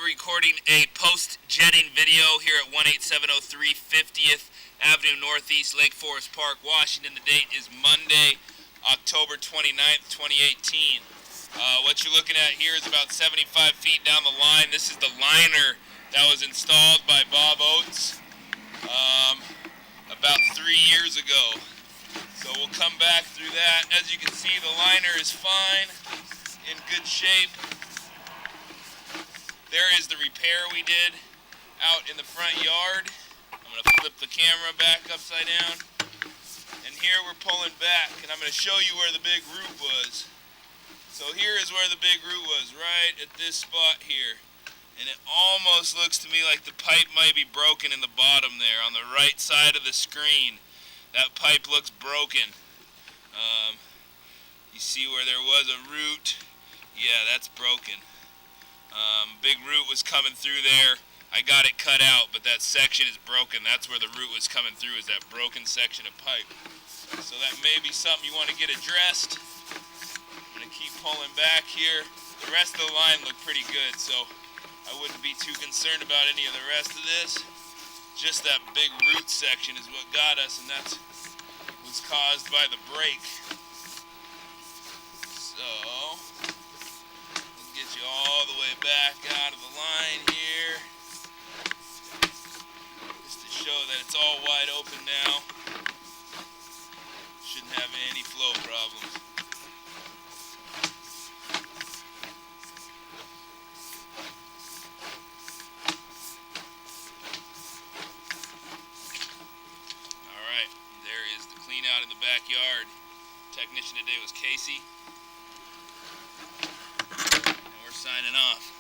recording a post-jetting video here at 18703 50th Avenue Northeast, Lake Forest Park, Washington. The date is Monday, October 29th, 2018. What you're looking at here is about 75 feet down the line. This is the liner that was installed by Bob Oates about 3 years ago. So we'll come back through that. As you can see, the liner is fine, in good shape. There is the repair we did out in the front yard. I'm going to flip the camera back upside down. And here we're pulling back, and I'm going to show you where the big root was. So here is where the big root was, right at this spot here. And it almost looks to me like the pipe might be broken in the bottom there on the right side of the screen. That pipe looks broken. You see where there was a root? Yeah, that's broken. Big root was coming through there. I got it cut out, but that section is broken. That's where the root was coming through, is that broken section of pipe. So that may be something you want to get addressed. I'm going to keep pulling back here. The rest of the line looked pretty good, so I wouldn't be too concerned about any of the rest of this. Just that big root section is what got us, and that was caused by the break. So get you all the way back out of the line here, just to show that it's all wide open now. Shouldn't have any flow problems. Alright, there is the clean out in the backyard. Technician today was Casey. Signing off.